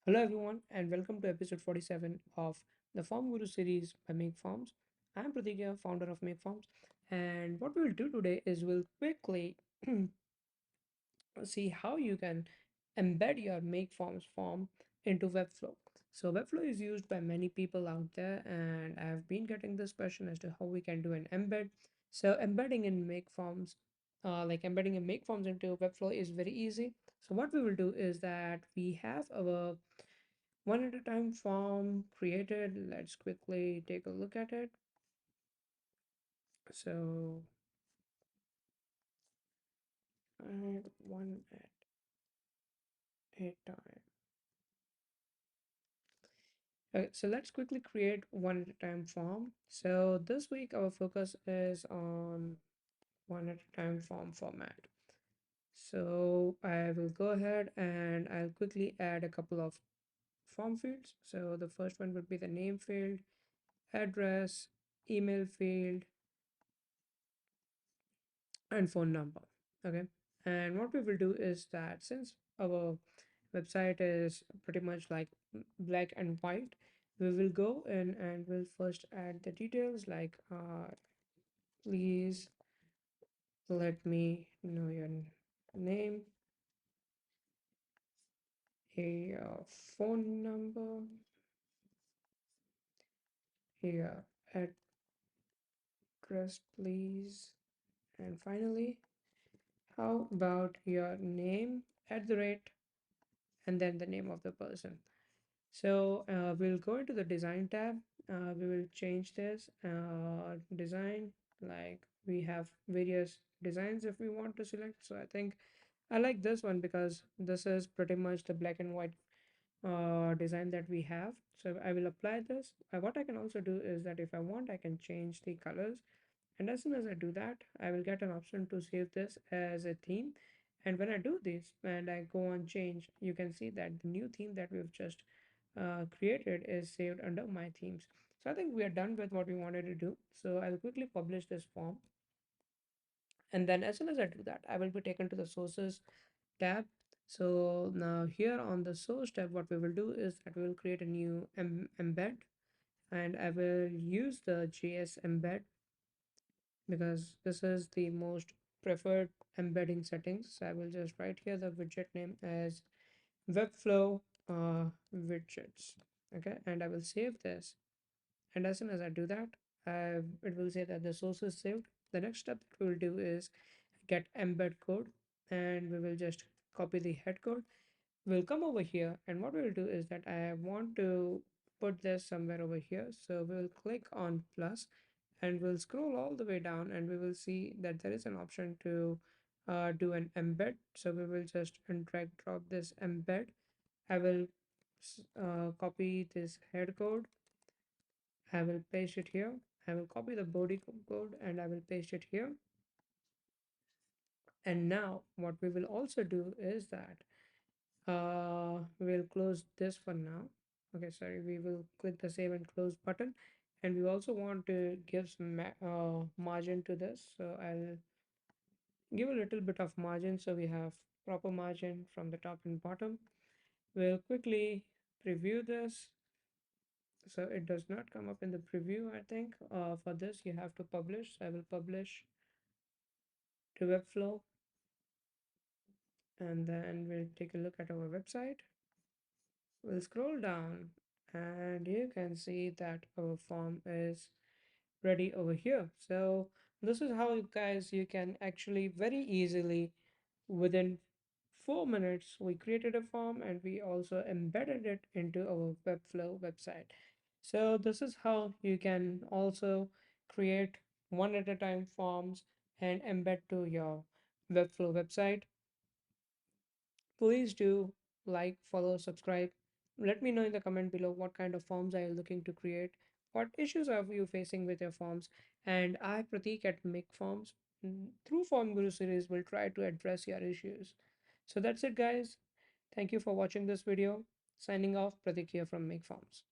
Hello, everyone, and welcome to episode 47 of the Form Guru series by MakeForms. I'm Pratik, founder of MakeForms, and what we'll do today is we'll quickly see how you can embed your MakeForms form into Webflow. So, Webflow is used by many people out there, and I've been getting this question as to how we can do an embed. So, embedding in MakeForms, like embedding in MakeForms into Webflow, is very easy. So, what we will do is that we have our one at a time form created. Let's quickly take a look at it. So add one at a time. Okay, so let's quickly create one at a time form. So this week our focus is on one at a time form format. So I will go ahead and I'll quickly add a couple of form fields. So the first one would be the name field, address, email field, and phone number. Okay, and what we will do is that since our website is pretty much like black and white, we will go in and we'll first add the details like please let me know your name, a phone number, a address please, and finally how about your name at the rate and then the name of the person. So we'll go into the design tab. We will change this design, like we have various designs if we want to select. So I think I like this one because this is pretty much the black and white design that we have. So I will apply this. What I can also do is that if I want, I can change the colors. And as soon as I do that, I will get an option to save this as a theme. And when I do this and I go on change, you can see that the new theme that we've just created is saved under my themes. So I think we are done with what we wanted to do. So I'll quickly publish this form. And then as soon as I do that, I will be taken to the sources tab. So now here on the source tab, what we will do is that we will create a new embed, and I will use the JS embed because this is the most preferred embedding settings. So I will just write here the widget name as Webflow widgets. Okay, and I will save this. And as soon as I do that, it will say that the source is saved. The next step that we will do is get embed code, and we will just copy the head code. We'll come over here, and what we'll do is that I want to put this somewhere over here. So we'll click on plus and we'll scroll all the way down, and we will see that there is an option to do an embed. So we will just drag drop this embed. I will copy this head code. I will paste it here. I will copy the body code and I will paste it here. And now what we will also do is that we'll close this for now. Okay, sorry, we will click the save and close button, and we also want to give some margin to this. So I'll give a little bit of margin so we have proper margin from the top and bottom. We'll quickly preview this. So it does not come up in the preview. I think for this you have to publish. So I will publish to Webflow, and then we'll take a look at our website. We'll scroll down, and you can see that our form is ready over here. So this is how you can actually very easily, within 4 minutes, we created a form and we also embedded it into our Webflow website. So this is how you can also create one at a time forms and embed to your Webflow website. Please do like, follow, subscribe. Let me know in the comment below what kind of forms are you looking to create, what issues are you facing with your forms, and I, Pratik at MakeForms, through Form Guru series, will try to address your issues. So that's it, guys. Thank you for watching this video. Signing off, Pratik here from MakeForms.